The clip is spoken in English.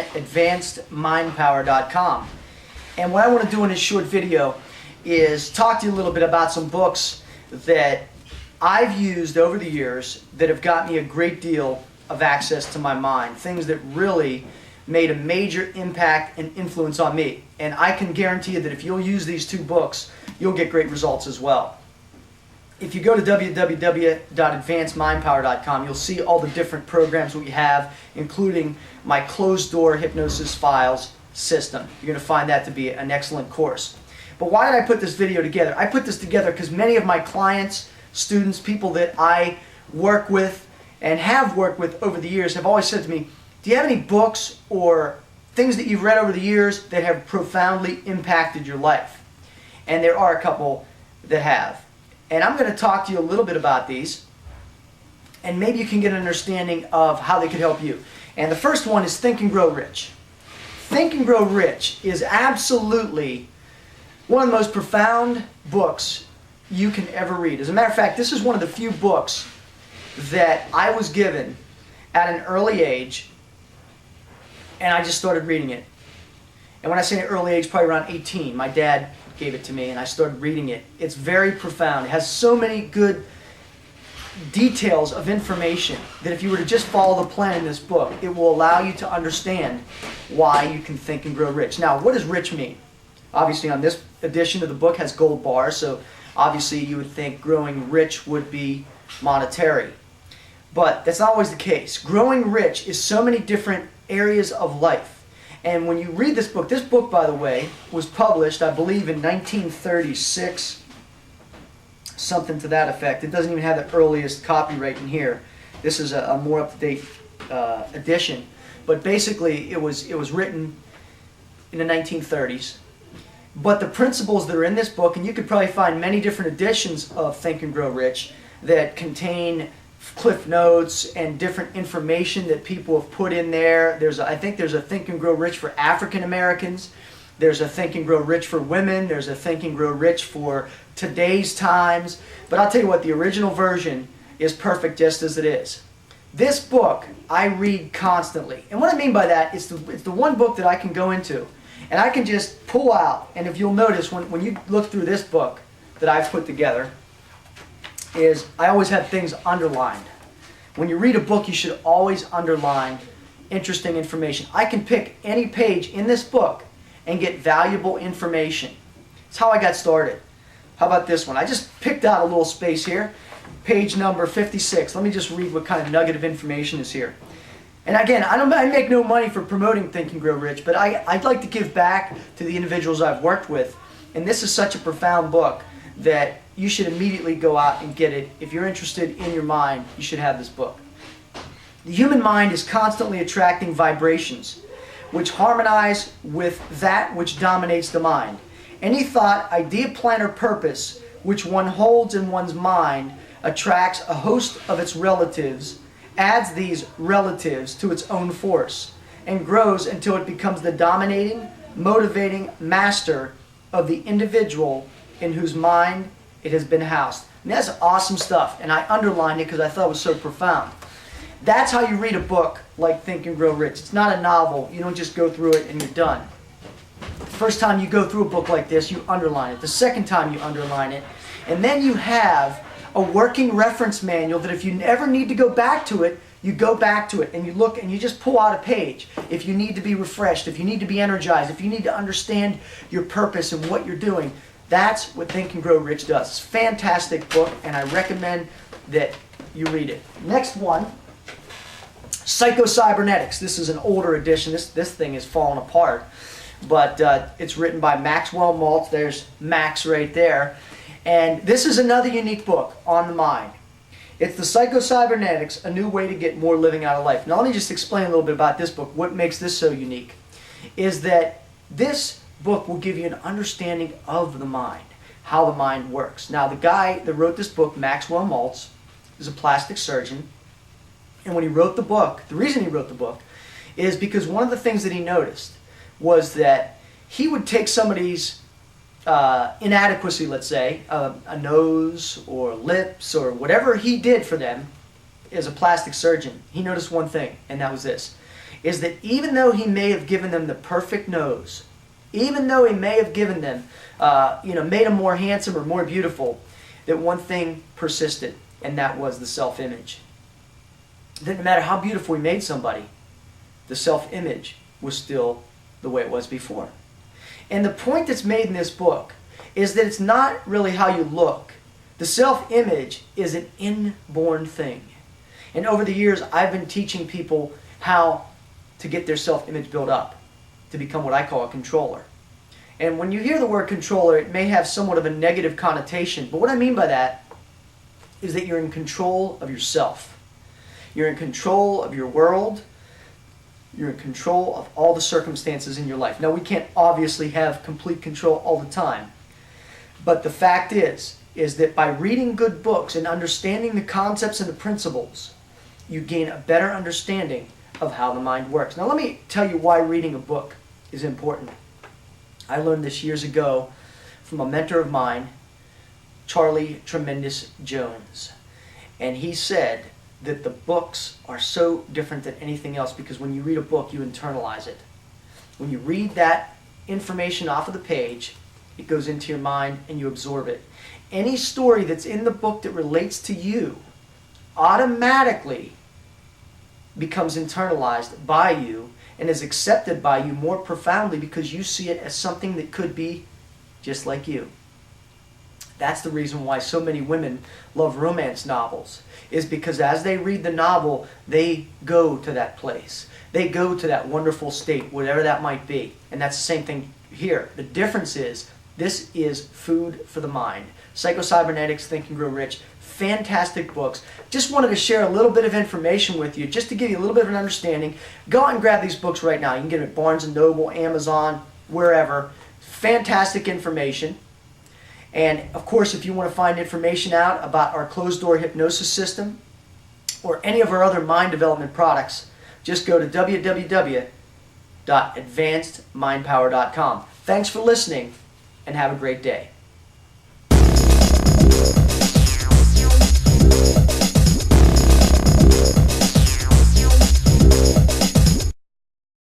advancedmindpower.com. And what I want to do in this short video is talk to you a little bit about some books that I've used over the years that have got me a great deal of access to my mind. Things that really made a major impact and influence on me. And I can guarantee you that if you'll use these two books, you'll get great results as well. If you go to www.advancedmindpower.com, you'll see all the different programs we have, including my closed-door hypnosis files system. You're going to find that to be an excellent course. But why did I put this video together? I put this together because many of my clients, students, people that I work with and have worked with over the years have always said to me, do you have any books or things that you've read over the years that have profoundly impacted your life? And there are a couple that have. And I'm going to talk to you a little bit about these, and maybe you can get an understanding of how they could help you. And the first one is Think and Grow Rich. Think and Grow Rich is absolutely one of the most profound books you can ever read. As a matter of fact, this is one of the few books that I was given at an early age, and I just started reading it. And when I say an early age, probably around 18, my dad gave it to me and I started reading it. It's very profound. It has so many good details of information that if you were to just follow the plan in this book, it will allow you to understand why you can think and grow rich. Now, what does rich mean? Obviously, on this edition of the book has gold bars, so obviously you would think growing rich would be monetary. But that's not always the case. Growing rich is so many different areas of life. And when you read this book, by the way, was published, I believe, in 1936, something to that effect. It doesn't even have the earliest copyright in here. This is a more up-to-date edition. But basically, it was written in the 1930s. But the principles that are in this book, and you could probably find many different editions of Think and Grow Rich that contain cliff notes and different information that people have put in there. I think there's a Think and Grow Rich for African-Americans. There's a Think and Grow Rich for women. There's a Think and Grow Rich for today's times. But I'll tell you what, the original version is perfect just as it is. This book I read constantly. And what I mean by that is it's the one book that I can go into and I can just pull out. And if you'll notice, when you look through this book that I've put together, is I always have things underlined. When you read a book, you should always underline interesting information. I can pick any page in this book and get valuable information. It's how I got started. How about this one? I just picked out a little space here. Page number 56. Let me just read what kind of nugget of information is here. And again, I make no money for promoting Think and Grow Rich, but I'd like to give back to the individuals I've worked with. And this is such a profound book that you should immediately go out and get it. If you're interested in your mind, you should have this book. The human mind is constantly attracting vibrations which harmonize with that which dominates the mind. Any thought, idea, plan, or purpose which one holds in one's mind attracts a host of its relatives, adds these relatives to its own force, and grows until it becomes the dominating, motivating master of the individual in whose mind it has been housed. And that's awesome stuff, and I underlined it because I thought it was so profound. That's how you read a book like Think and Grow Rich. It's not a novel. You don't just go through it and you're done. The first time you go through a book like this, you underline it. The second time you underline it. And then you have a working reference manual that if you ever need to go back to it, you go back to it and you look and you just pull out a page. If you need to be refreshed, if you need to be energized, if you need to understand your purpose and what you're doing, that's what Think and Grow Rich does. It's a fantastic book, and I recommend that you read it. Next one, Psycho-Cybernetics. This is an older edition. This thing is falling apart, but it's written by Maxwell Maltz. There's Max right there. And this is another unique book on the mind. It's the Psycho-Cybernetics, A New Way to Get More Living Out of Life. Now let me just explain a little bit about this book. What makes this so unique is that this book will give you an understanding of the mind, how the mind works. Now the guy that wrote this book, Maxwell Maltz, is a plastic surgeon. And when he wrote the book, the reason he wrote the book is because one of the things that he noticed was that he would take somebody's inadequacy, let's say, a nose or lips or whatever he did for them as a plastic surgeon. He noticed one thing, and that was this, is that even though he may have given them the perfect nose, even though he may have given them, made them more handsome or more beautiful, that one thing persisted, and that was the self-image. That no matter how beautiful he made somebody, the self-image was still the way it was before. And the point that's made in this book is that it's not really how you look. The self-image is an inborn thing. And over the years, I've been teaching people how to get their self-image built up, to become what I call a controller. And when you hear the word controller, it may have somewhat of a negative connotation. But what I mean by that is that you're in control of yourself. You're in control of your world. You're in control of all the circumstances in your life. Now, we can't obviously have complete control all the time. But the fact is that by reading good books and understanding the concepts and the principles, you gain a better understanding of how the mind works. Now, let me tell you why reading a book is important. I learned this years ago from a mentor of mine, Charlie Tremendous Jones. And he said that the books are so different than anything else because when you read a book, you internalize it. When you read that information off of the page, it goes into your mind and you absorb it. Any story that's in the book that relates to you automatically becomes internalized by you and is accepted by you more profoundly because you see it as something that could be just like you. That's the reason why so many women love romance novels, is because as they read the novel, they go to that place. They go to that wonderful state, whatever that might be. And that's the same thing here. The difference is, this is food for the mind. Psycho-Cybernetics, Think and Grow Rich. Fantastic books. Just wanted to share a little bit of information with you, just to give you a little bit of an understanding. Go out and grab these books right now. You can get them at Barnes & Noble, Amazon, wherever. Fantastic information. And of course, if you want to find information out about our closed-door hypnosis system or any of our other mind development products, just go to www.advancedmindpower.com. Thanks for listening, and have a great day.